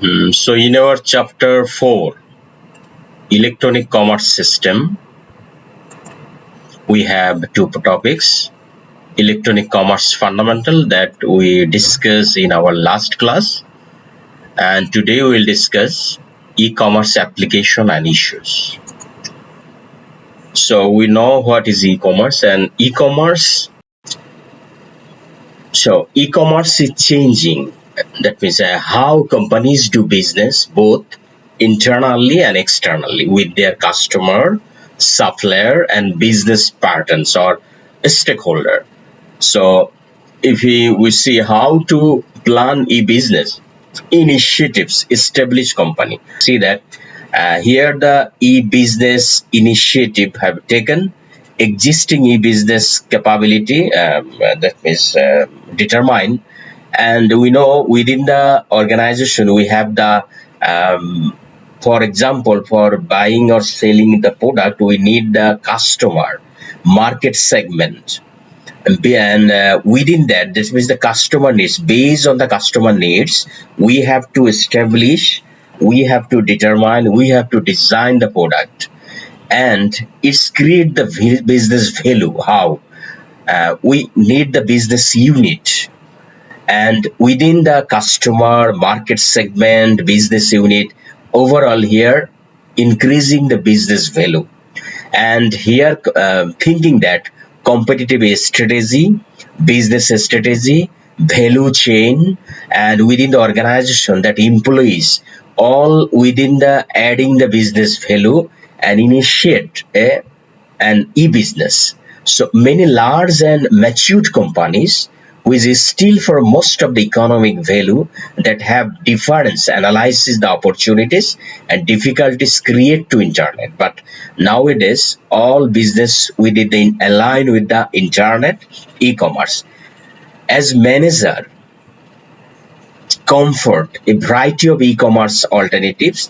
So in our chapter 4, electronic commerce system, we have two topics. Electronic commerce fundamental that we discussed in our last class, and today we will discuss e-commerce application and issues. So we know what is e-commerce, and e-commerce is changing. That means how companies do business both internally and externally with their customer, supplier, and business partners or stakeholder. So if we see how to plan e-business initiatives, establish company. See that here the e-business initiative have taken existing e-business capability, that means determine, and we know within the organization we have the for example, for buying or selling the product, we need the customer market segment, and within that, this means the customer needs. Based on the customer needs, we have to establish, we have to determine, we have to design the product, and it's create the business value. How we need the business unit, and within the customer market segment business unit, overall here increasing the business value. And here thinking that competitive strategy, business strategy, value chain, and within the organization that employees all within the adding the business value and initiate an e-business. So many large and matured companies which is still for most of the economic value that have difference analyzes the opportunities and difficulties create to internet. But nowadays all business within align with the internet e-commerce. As manager comfort a variety of e-commerce alternatives,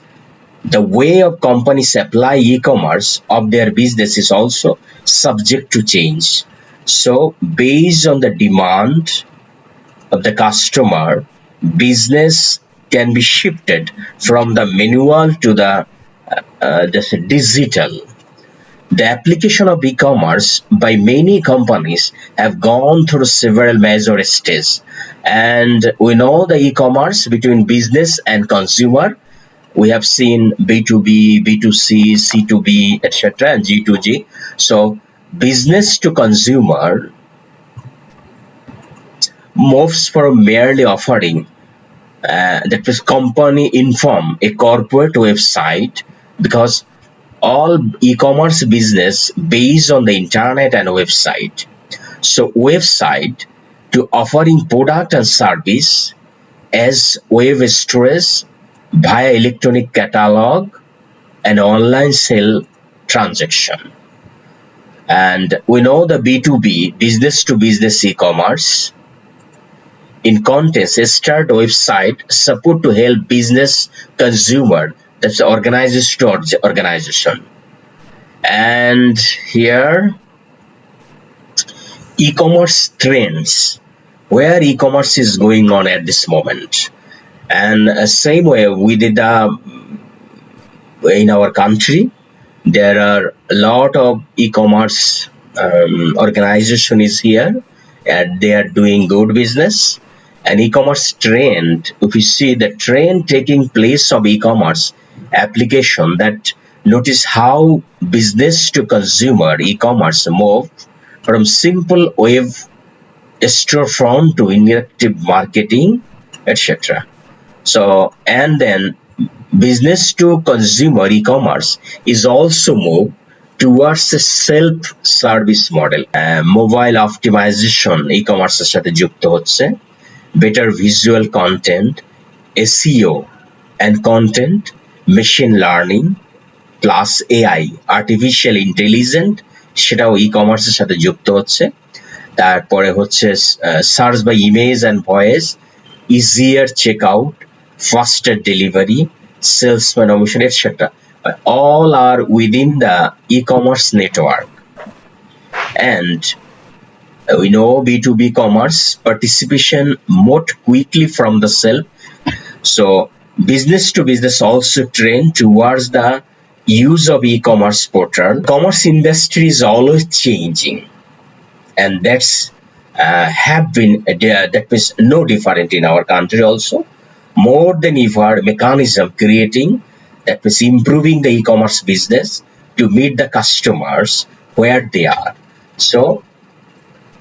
the way of companies apply e-commerce of their business is also subject to change. So based on the demand of the customer, business can be shifted from the manual to the digital. The application of e-commerce by many companies have gone through several major stages, and we know the e-commerce between business and consumer. We have seen B2B, B2C, C2B, etc., and G2G. So business to consumer moves from merely offering that is company inform a corporate website, because all e-commerce business based on the internet and website. So website to offering product and service as web storage via electronic catalog and online sale transaction. And we know the B2B, business to business e-commerce. In context, start website support to help business consumer, that's organization to organization. And here e-commerce trends, where e-commerce is going on at this moment. And same way we did in our country, there are a lot of e-commerce organization is here, and they are doing good business. And e-commerce trend, if you see the trend taking place of e-commerce application, that notice how business to consumer e-commerce move from simple web storefront to interactive marketing, etc. So, and then business to consumer e-commerce is also moved towards a self-service model. Mobile optimization e-commerce এর সাথে যুক্ত হচ্ছে, better visual content, SEO and content, machine learning plus AI, artificial intelligence, সেটাও e-commerce এর সাথে যুক্ত হচ্ছে। তারপরে হচ্ছে search by image and voice, easier checkout, faster delivery, salesman omission, etc. All are within the e-commerce network. And we know B2B commerce participation more quickly from the self. So business to business also trend towards the use of e-commerce portal. Commerce industry is always changing, and that's have been that is no different in our country also. More than ever, mechanism creating that is improving the e-commerce business to meet the customers where they are. So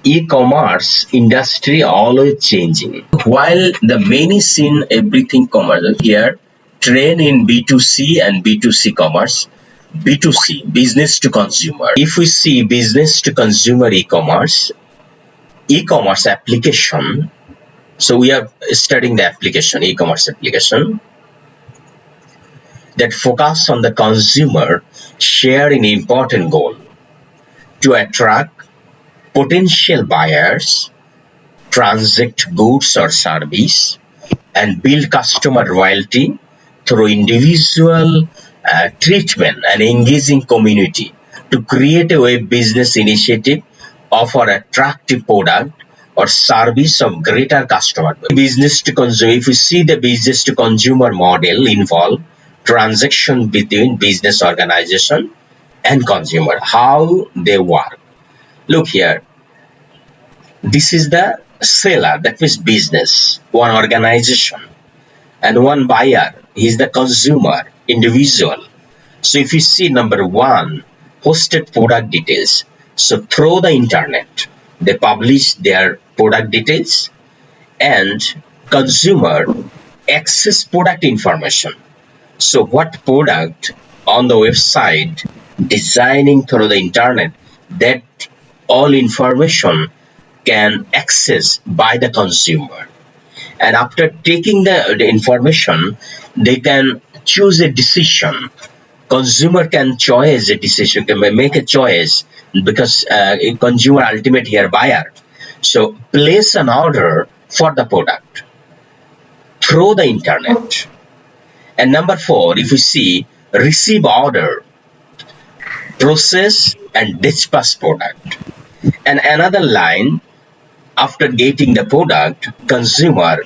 e-commerce industry always changing. While the many seen everything commercial here, trend in B2C and B2C commerce. B2C, business to consumer. If we see business to consumer e-commerce application, so we are studying the application, e-commerce application that focus on the consumer share an important goal to attract potential buyers, transact goods or service, and build customer loyalty through individual treatment and engaging community to create a web business initiative, offer attractive product or service of greater customer. Business to consumer, if you see the business to consumer model involve transaction between business organization and consumer, how they work. Look here, this is the seller, that means business, one organization, and one buyer, he is the consumer, individual. So if you see number one, hosted product details. So through the internet, they publish their product details, and consumer access product information. So what product on the website designing through the internet, that all information can access by the consumer. And after taking the information, they can choose a decision. Consumer can choose a decision, can make a choice, because a consumer ultimate here buyer. So place an order for the product through the internet. And number four, if you see receive order, process and dispatch product. And another line, after getting the product, consumer,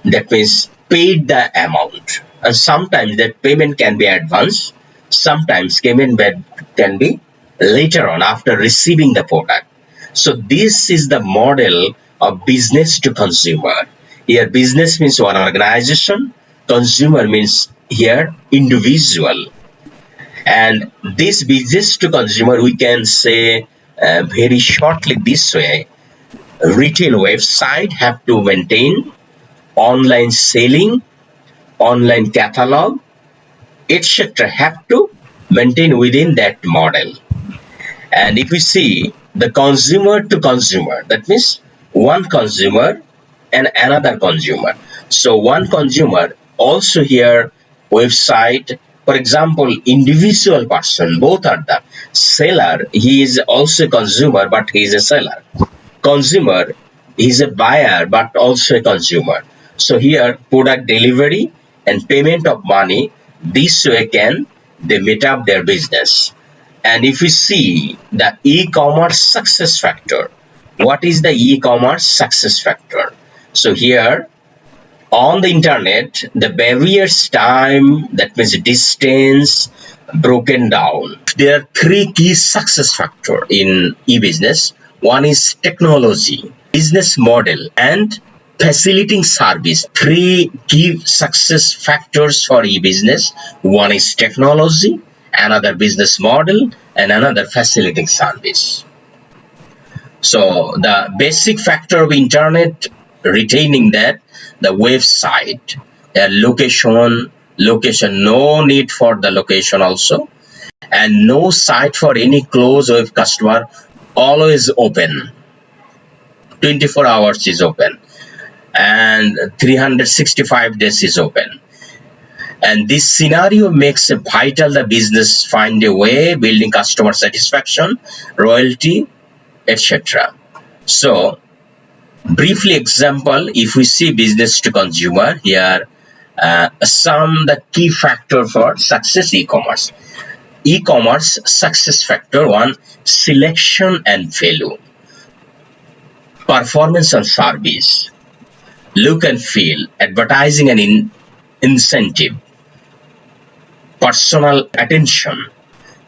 that means paid the amount. And sometimes that payment can be advanced, sometimes payment can be later on after receiving the product. So this is the model of business to consumer. Here business means one organization, consumer means here individual. And this business to consumer, we can say very shortly this way: retail website have to maintain online selling, online catalog, etc. have to maintain within that model. And if we see the consumer to consumer, that means one consumer and another consumer. So one consumer also here website, for example, individual person, both are the seller, he is also a consumer but he is a seller. Consumer, he is a buyer but also a consumer. So here product delivery and payment of money, this way can they meet up their business. And if we see the e-commerce success factor, what is the e-commerce success factor? So here on the internet, the barriers time, that means distance, broken down. There are three key success factor in e-business. One is technology, business model, and facilitating service. Three key success factors for e-business. One is technology, another business model, and another facilitating service. So the basic factor of internet, retaining that, the website, location, no need for the location also, and no site for any closed web customer, always open, 24 hours is open, and 365 days is open. And this scenario makes it vital the business find a way, building customer satisfaction, loyalty, etc. So briefly example, if we see business to consumer here, some the key factor for success e-commerce. E-commerce success factor one, selection and value, performance and service, look and feel, advertising and incentive, personal attention,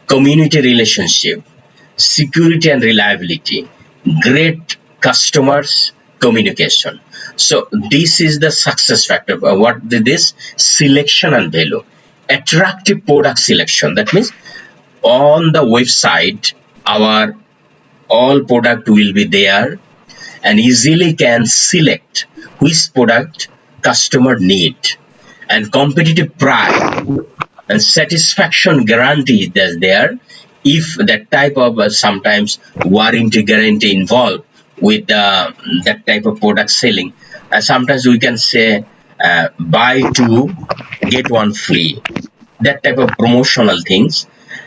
community relationship, security and reliability, great customers communication. So this is the success factor. What this selection and value, attractive product selection. That means on the website, our all product will be there and easily can select which product customer need, and competitive price and satisfaction guarantee is there. If that type of sometimes warranty guarantee involved with that type of product selling, sometimes we can say buy two get one free, that type of promotional things.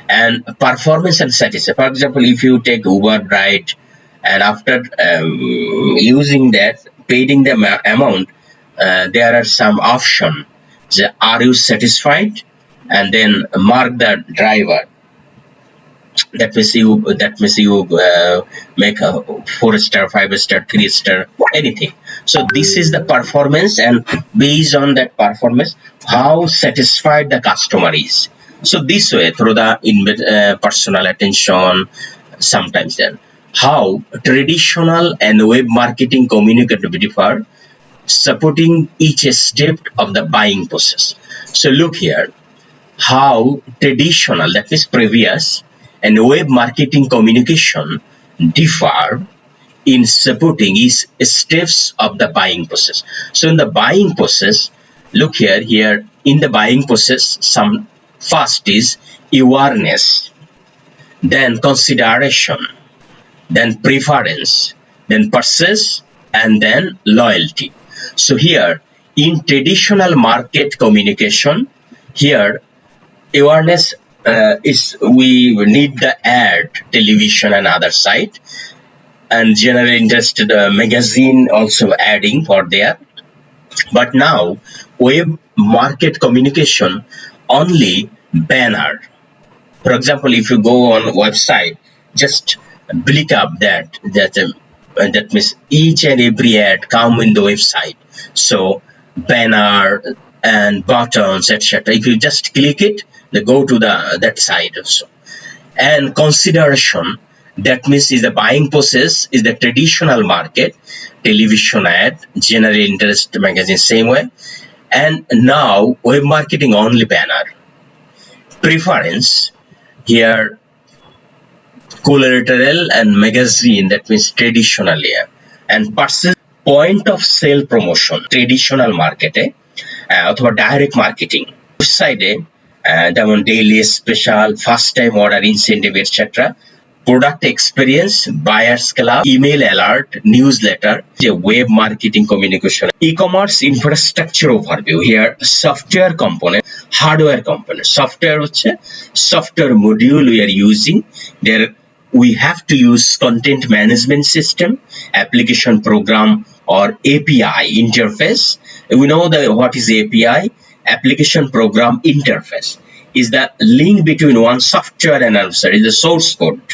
And performance and satisfaction, for example, if you take Uber ride and after using that paying the amount, there are some option, are you satisfied, and then mark the driver. That means you make a 4-star, 5-star, 3-star, anything. So this is the performance, and based on that performance, how satisfied the customer is. So this way, through the personal attention, sometimes then how traditional and web marketing communicate differ, supporting each step of the buying process. So look here, how traditional, that is previous, and web marketing communication differ in supporting each steps of the buying process. So in the buying process, look here in the buying process, some first is awareness, then consideration, then preference, then purchase, and then loyalty. So here in traditional market communication, here awareness is we need the ad, television and other site, and general interest magazine also adding for there. But now web market communication only banner. For example, if you go on website, just click up that means each and every ad come in the website. So banner and buttons, etc. If you just click it, they go to that site also. And consideration, that means is the buying process is the traditional market, television ad, general interest magazine, same way. And now web marketing only banner. Preference, here collateral and magazine, that means traditionally. And purchase, point of sale promotion, traditional market অথবা direct marketing, website যেমন daily special, first time order incentive, etc. Product experience, buyers club, email alert, newsletter, web marketing communication. E-commerce infrastructure overview, here software component, hardware component. Software software module we are using there. We have to use content management system, application program, or API interface. We know what is API, application program interface, is the link between one software and another, is the source code.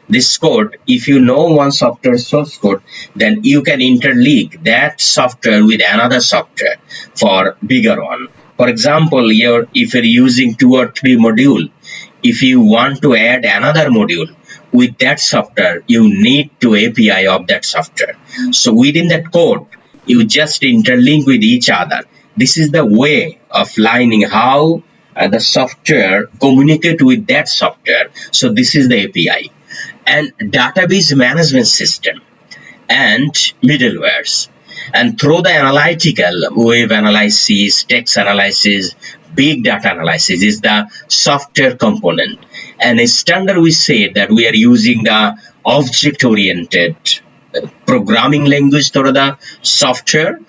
This code, if you know one software source code, then you can interlink that software with another software for bigger one. For example, if you're using 2 or 3 module, if you want to add another module with that software, you need to API of that software. So within that code, you just interlink with each other. This is the way of lining how the software communicate with that software. So this is the API. And database management system and middlewares. And through the analytical, web analysis, text analysis, big data analysis is the software component. And a standard, we say that we are using the object-oriented programming language through the software.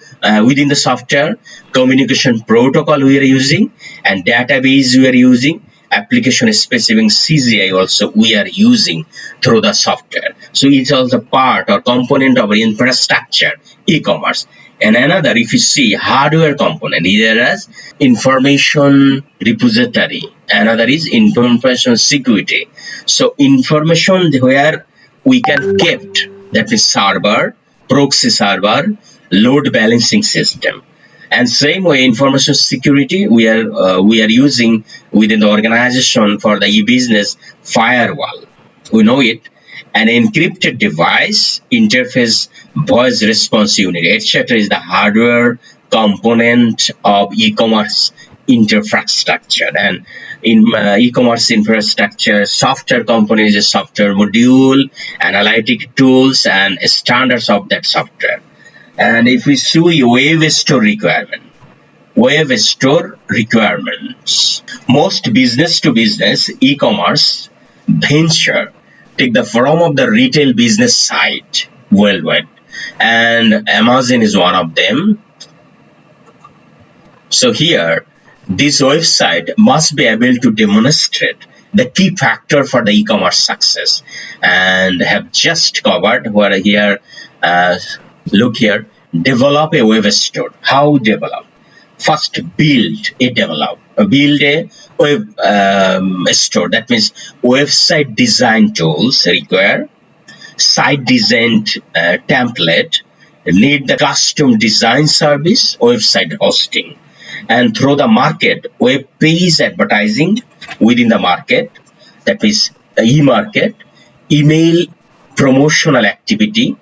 Within the software, communication protocol we are using, and database we are using, application specific CGI also we are using through the software. So it's also part or component of infrastructure, e-commerce. And another, if you see hardware component, either as information repository, another is information security. So information where we can kept, that is server, proxy server, load balancing system. And same way, information security, we are using within the organization for the e-business firewall. We know it, an encrypted device, interface, voice response unit, etc. is the hardware component of e-commerce infrastructure. And in e-commerce infrastructure, software component is a software module, analytic tools, and standards of that software. And if we see web store requirements, most business-to-business e-commerce venture take the form of the retail business site worldwide, and Amazon is one of them. So here, this website must be able to demonstrate the key factor for the e-commerce success, and have just covered where here. Look here, develop a web store. How develop? First, build a web store. That means website design tools require site design template, need the custom design service, website hosting, and through the market, web page advertising within the market, that is e-market, email promotional activity,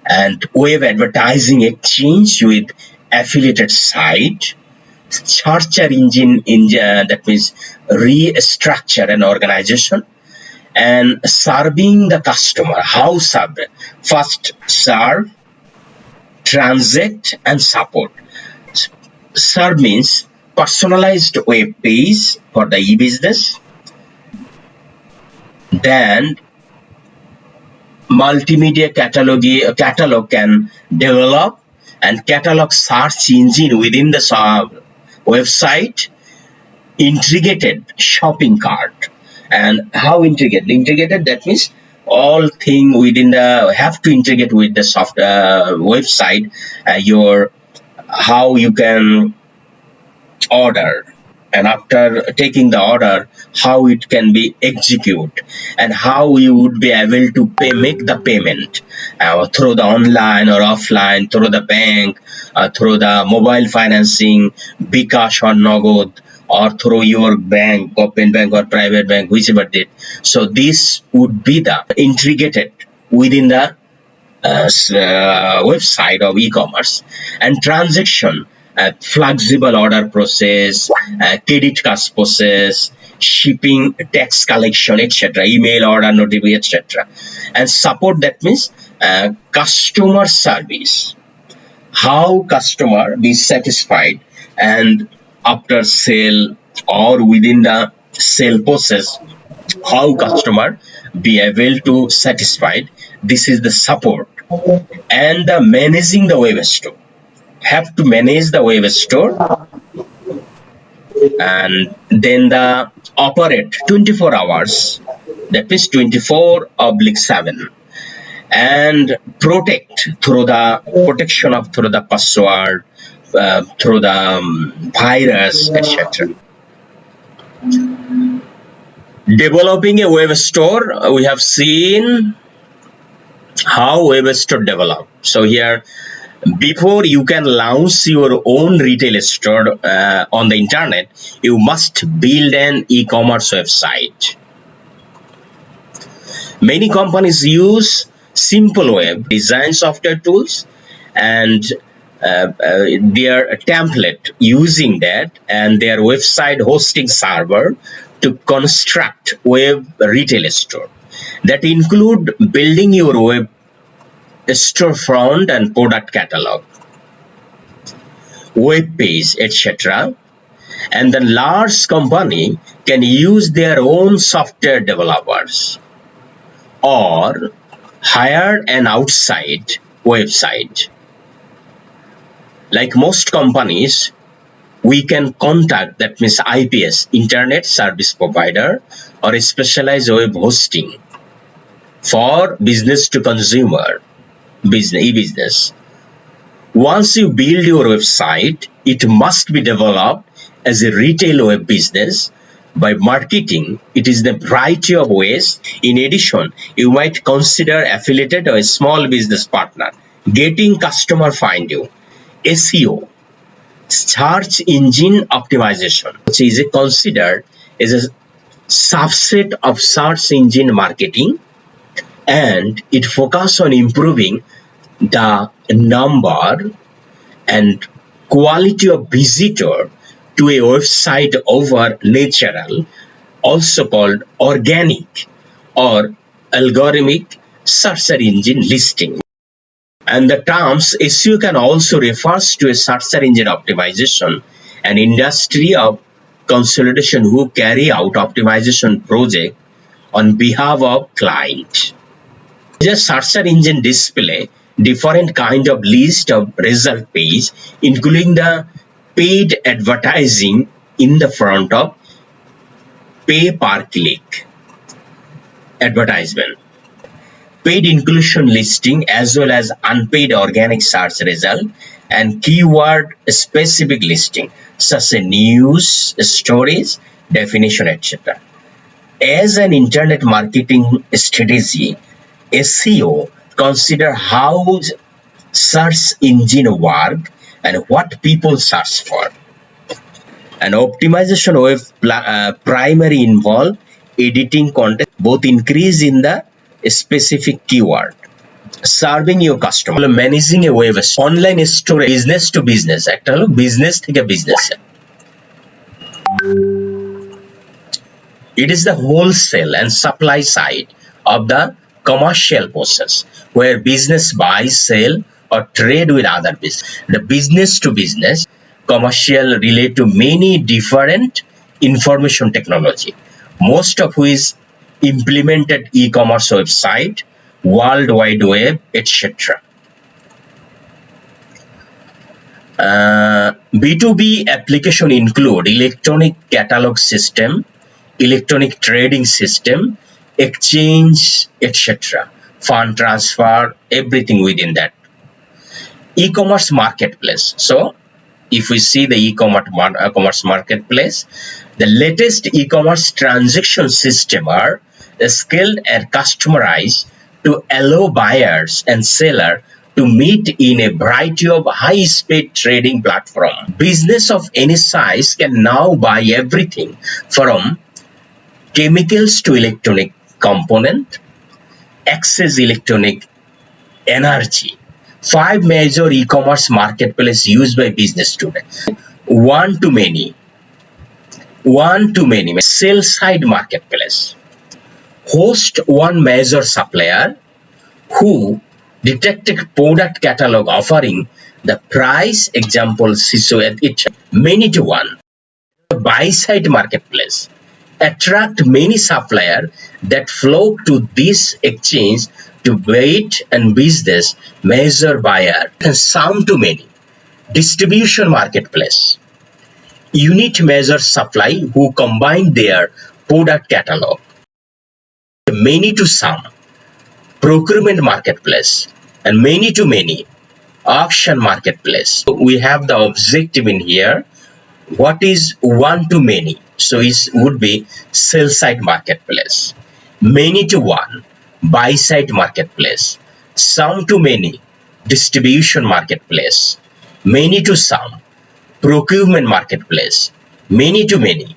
and web advertising exchange with affiliated site, search engine that means restructure an organization, and serving the customer. How serve? First, serve, transact, and support. Serve means personalized web page for the e-business, then multimedia catalog can develop, and catalog search engine within the website, integrated shopping cart. And how integrated? That means all thing within the have to integrate with the website. Your how you can order, and after taking the order, how it can be executed, and how you would be able to make the payment through the online or offline, through the bank, through the mobile financing, bKash or Nagad, or through your bank, open bank or private bank, whichever did. So this would be the integrated within the website of e-commerce. And transaction, flexible order process, credit card process, shipping, tax collection, etc., email order notification, etc. And support, that means customer service. How customer be satisfied, and after sale or within the sale process, how customer be able to satisfied. This is the support. And the managing the web store. Have to manage the web store, and then the operate 24 hours, that is 24/7, and protect through the protection of through the password, through the virus, etc. Developing a web store, we have seen how web store develop. So here, before you can launch your own retail store on the internet, you must build an e-commerce website. Many companies use simple web design software tools and their template using that and their website hosting server to construct web retail store. That include building your web storefront and product catalog, web page, etc. And the large company can use their own software developers or hire an outside website. Like most companies, we can contact, that means IPS, Internet Service Provider, or a specialized web hosting for business to consumer e-business. Once you build your website, it must be developed as a retail web business. By marketing, it is the variety of ways. In addition, you might consider affiliated or a small business partner Getting customer find you. SEO, search engine optimization, which is considered as a subset of search engine marketing, and it focuses on improving the number and quality of visitor to a website over natural, also called organic or algorithmic search engine listing. And the terms SEO can also refers to a search engine optimization, an industry of consolidation who carry out optimization project on behalf of client. The search engine display different kind of list of result page, including the paid advertising in the front of pay per click advertisement, paid inclusion listing as well as unpaid organic search result, and keyword specific listing such as news, stories, definition, etc. As an internet marketing strategy, SEO consider how search engine work and what people search for. And optimization web primary involve editing content, both increase in the specific keyword, serving your customer, managing a web online store, business to business, একটা হলো business থেকে business. It is the wholesale and supply side of the commercial process where business buys, sell or trade with other business. The business to business commercial relate to many different information technology, most of which implemented e-commerce website, World Wide Web, etc. B2B application include electronic catalog system, electronic trading system, exchange, etc. Fund transfer, everything within that. E-commerce marketplace. So if we see the e-commerce marketplace, the latest e-commerce transaction system are scaled and customized to allow buyers and sellers to meet in a variety of high-speed trading platform. Business of any size can now buy everything from chemicals to electronic component, access electronic energy. 5 major e-commerce marketplaces used by business today. One to many, sell-side marketplace. Host one major supplier who detected product catalog offering the price, example, CISA, etc. Many to one. Buy-side marketplace. Attract many suppliers that flock to this exchange to wait and business measure buyer, and some to many. Distribution marketplace. Unit measure supply who combine their product catalog. Many to some. Procurement marketplace. And many to many. Auction marketplace. We have the objective in here. What is one to many? So it would be sell side marketplace. Many to one, buy side marketplace. Some to many, distribution marketplace. Many to some, procurement marketplace. Many to many,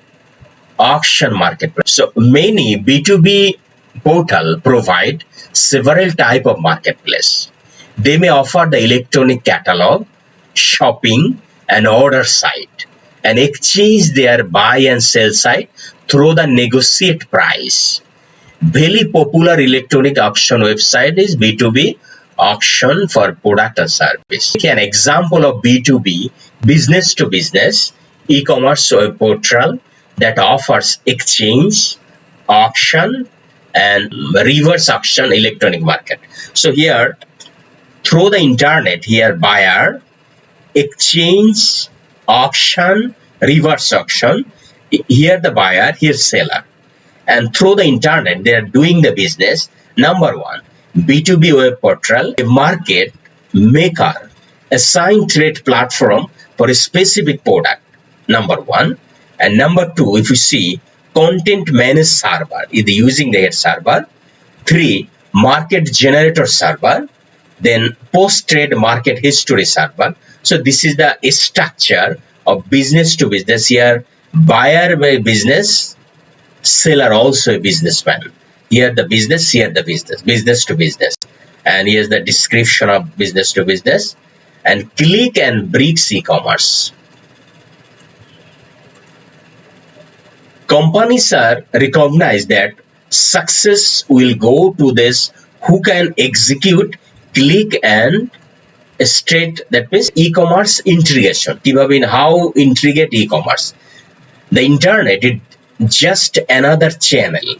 auction marketplace. So many B2B portal provide several type of marketplace. They may offer the electronic catalog, shopping and order site, and exchange their buy and sell side through the negotiate price. Very popular electronic auction website is B2B auction for product and service. An example of B2B business to business e-commerce web portal that offers exchange, auction and reverse auction electronic market. So here through the internet, here buyer, exchange, auction, reverse auction, here the buyer, here seller, and through the internet they are doing the business. Number one, B2B web portal, a market maker, assign trade platform for a specific product. Number one. And number two, if you see content managed server, either using their server. 3, market generator server. Then post-trade market history server. So this is the structure of business to business. Here, buyer by business, seller also a businessman. Here the business, here the business to business. And here's the description of business to business. And click and bricks e-commerce. Companies are recognized that success will go to this who can execute click and straight, that means e-commerce integration. How integrate e-commerce? The internet is just another channel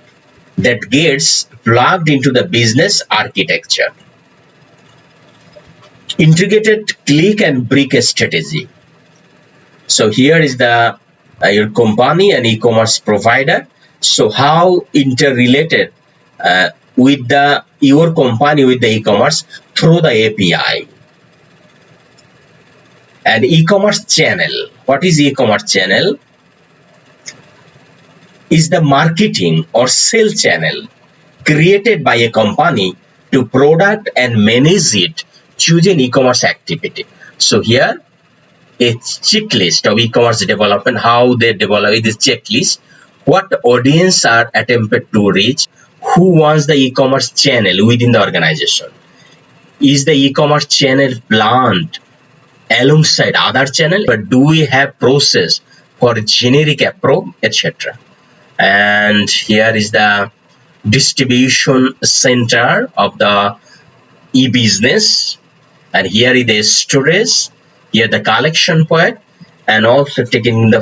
that gets plugged into the business architecture. Integrated click and brick strategy. So here is the your company and e-commerce provider. So how interrelated with your company with the e-commerce through the API. And e-commerce channel. What is e-commerce channel? Is the marketing or sale channel created by a company to product and manage it, choose an e-commerce activity. So here a checklist of e-commerce development, how they develop this checklist, what audience are attempted to reach, who wants the e-commerce channel within the organization. Is the e-commerce channel planned alongside other channel, but do we have process for generic approach, etc. And here is the distribution center of the e-business, and here is the storage, here the collection point, and also taking the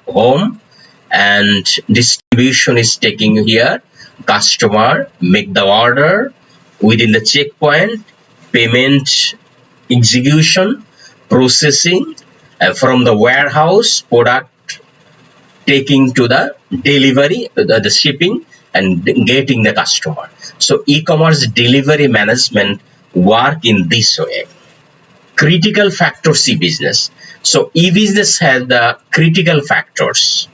home, and distribution is taking here customer, make the order within the checkpoint, payment execution, processing, from the warehouse product taking to the delivery, the shipping, and getting the customer. So e-commerce delivery management work in this way. Critical factors e-business. So e-business has the critical factors.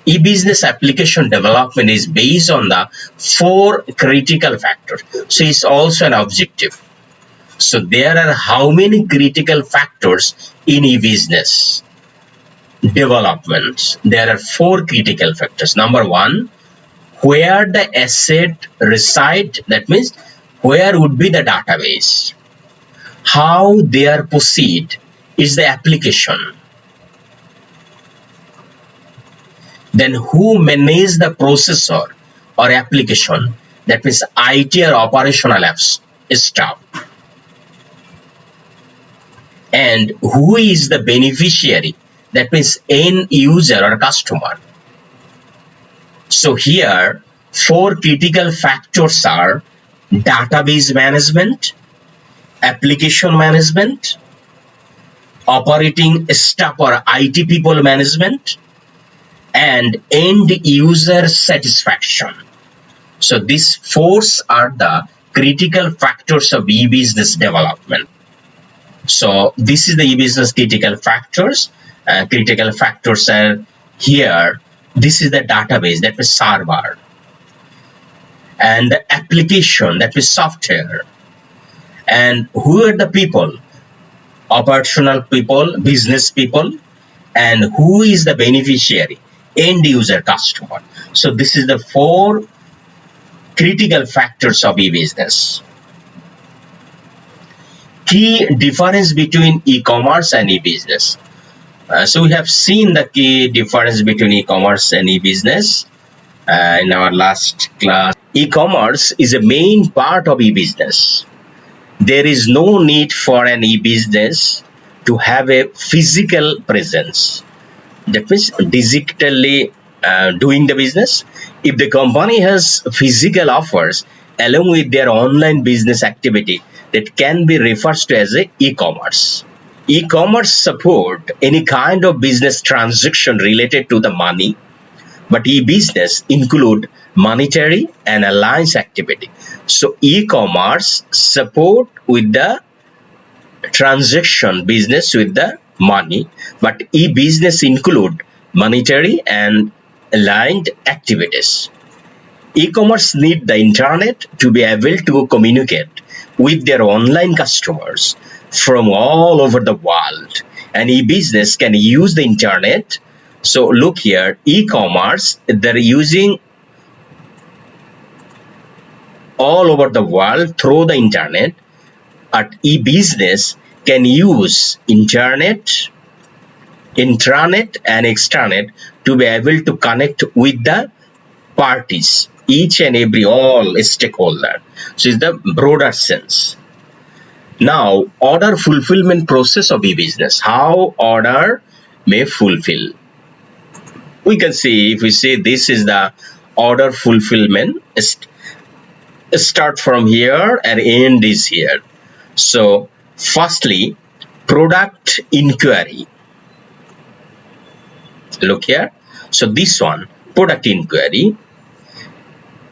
E-business application development is based on the 4 critical factors. So it's also an objective. So there are how many critical factors in e-business development? There are 4 critical factors. Number 1, where the asset reside, that means where would be the database. How they are proceed is the application. Then who manage the processor or application, that means IT or operational apps staff. And who is the beneficiary, that means end user or customer. So here 4 critical factors are database management, application management, operating staff or IT people management, and end user satisfaction. So these 4 are the critical factors of e-business development. So this is the e-business critical factors. Critical factors are here. This is the database, that is server, and the application, that is software. And who are the people? Operational people, business people, and who is the beneficiary? End user, customer. So this is the 4 critical factors of e-business. Key difference between e-commerce and e-business. So we have seen the key difference between e-commerce and e-business in our last class. E-commerce is a main part of e-business. There is no need for an e-business to have a physical presence. That means digitally doing the business. If the company has physical offers along with their online business activity, that can be referred to as a e-commerce. E-commerce support any kind of business transaction related to the money, but e-business include monetary and alliance activity. So e-commerce support with the transaction business with the money, but e-business include monetary and aligned activities. E-commerce need the internet to be able to communicate with their online customers from all over the world. And e-business can use the internet. So look here, e-commerce, they're using all over the world through the internet. At e-business can use internet, intranet and extranet to be able to connect with the parties, each and every, all stakeholder. So it's the broader sense. Now, order fulfillment process of e-business, how order may fulfill. We can see, if we say this is the order fulfillment, start from here and end is here. So firstly, product inquiry. Look here. So this one, product inquiry.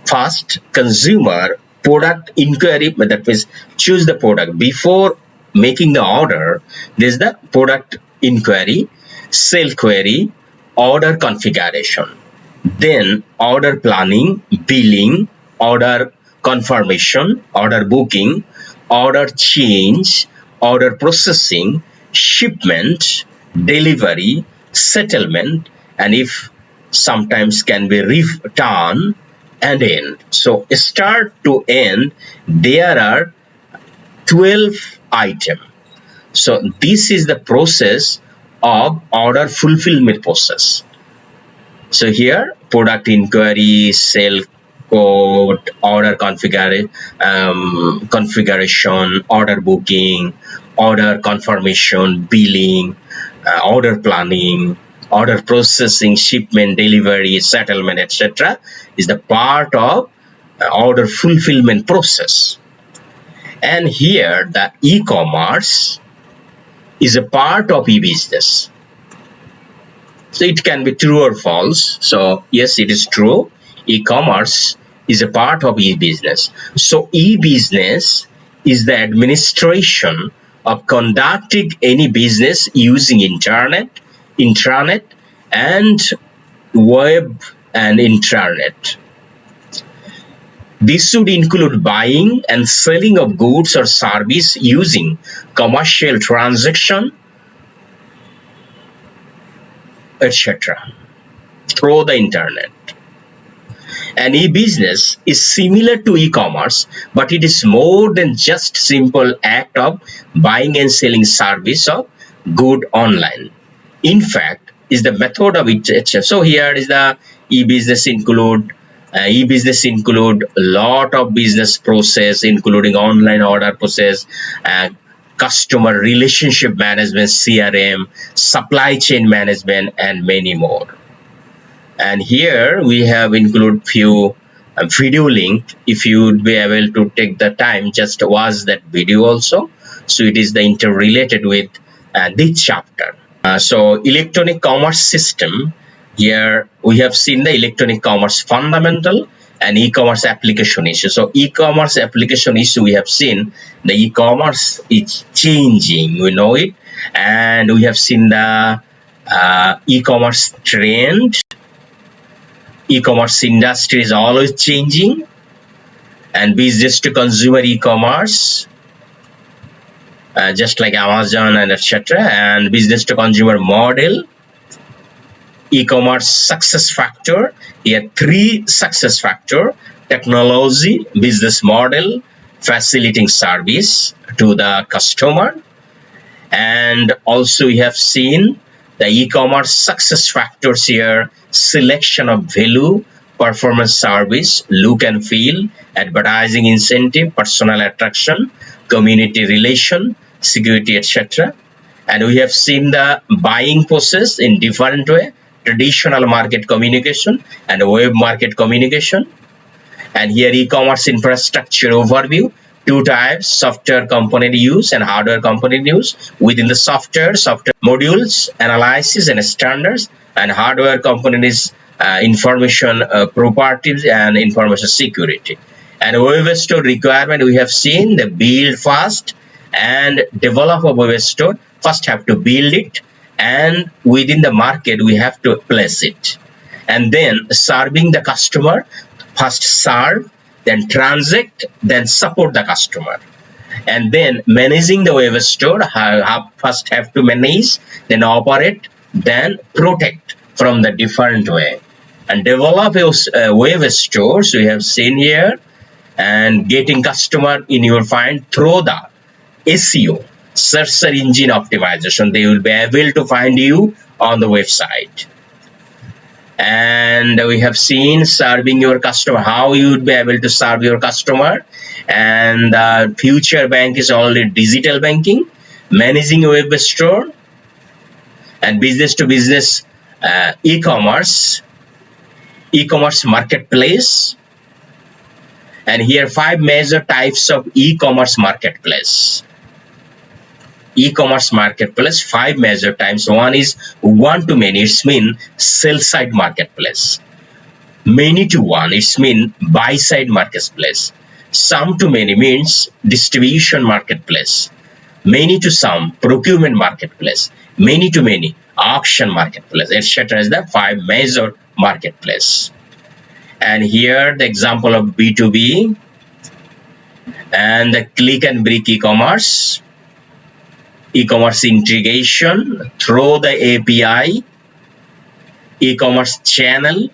First, consumer product inquiry, that means choose the product. Before making the order, there's the product inquiry, sale query, order configuration. Then order planning, billing, order confirmation, order booking, order change, order processing, shipment, delivery, settlement, and if sometimes can be return and end. So start to end, there are 12 items. So this is the process of order fulfillment process. So here, product inquiry, sale code, order configuration, order booking, order confirmation, billing, order planning, order processing, shipment, delivery, settlement, etc. is the part of order fulfillment process. And here, the e-commerce is a part of e-business. So it can be true or false. So yes, it is true. E-commerce is a part of e-business. So e-business is the administration of conducting any business using internet, intranet, and web and intranet. This should include buying and selling of goods or service using commercial transaction, etc. through the internet. And e-business is similar to e-commerce, but it is more than just simple act of buying and selling service of good online. In fact, is the method of it. So here is the e-business include a lot of business process, including online order process, customer relationship management, CRM, supply chain management, and many more. And here we have include few video link. If you would be able to take the time, just watch that video also. So it is the interrelated with this chapter. So electronic commerce system. Here we have seen the electronic commerce fundamental and e-commerce application issue. So e-commerce application issue, we have seen the e-commerce is changing, we know it, and we have seen the e-commerce trend. E-commerce industry is always changing, and business to consumer e-commerce, just like Amazon and etc., and business to consumer model, e-commerce success factor. Here 3 success factor: technology, business model, facilitating service to the customer. And also we have seen the e-commerce success factors here: selection of value, performance, service, look and feel, advertising incentive, personal attraction, community relation, security, etc. And we have seen the buying process in different way: traditional market communication and web market communication. And here e-commerce infrastructure overview: 2 types, software component use and hardware component use. Within the software modules, analysis and standards, and hardware component is information properties and information security. And web store requirement, we have seen the build fast and develop a web store. First have to build it, and within the market we have to place it. And then serving the customer: first serve, then transact, then support the customer. And then managing the web store, first have to manage, then operate, then protect from the different way. And develop your web stores we have seen here, and getting customer in your find through the SEO, search engine optimization. They will be able to find you on the website. And we have seen serving your customer, how you would be able to serve your customer. And future bank is only digital banking, managing a web store, and business to business e-commerce marketplace. And here 5 major types of e-commerce marketplace. 5 major types. One is one to many, it's mean sell side marketplace. Many to one, it's mean buy side marketplace. Some to many means distribution marketplace. Many to some, procurement marketplace. Many to many, auction marketplace, etc. is the 5 major marketplace. And here the example of B2B and the click and brick e-commerce integration through the API, e-commerce channel,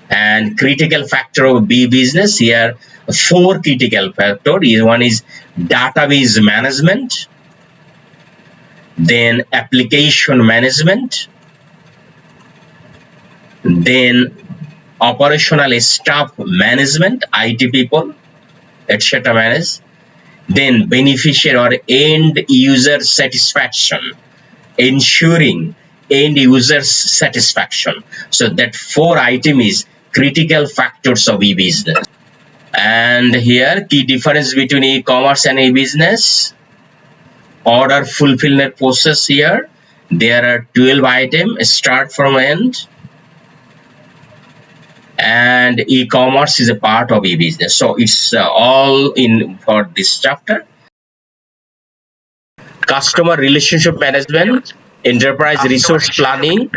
and critical factor of B business. Here 4 critical factors. One is database management, then application management, then operational staff management, IT people, etc. manage, then beneficiary or end user satisfaction, ensuring end user satisfaction. So that 4 item is critical factors of e-business. And here key difference between e-commerce and e-business. Order fulfillment process. Here there are 12 items, start from end. And e-commerce is a part of e-business. So it's all in for this chapter. Customer relationship management, enterprise resource planning,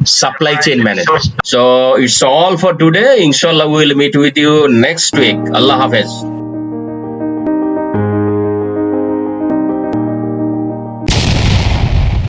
supply chain management. So it's all for today. Inshallah, we will meet with you next week. Allah Hafiz.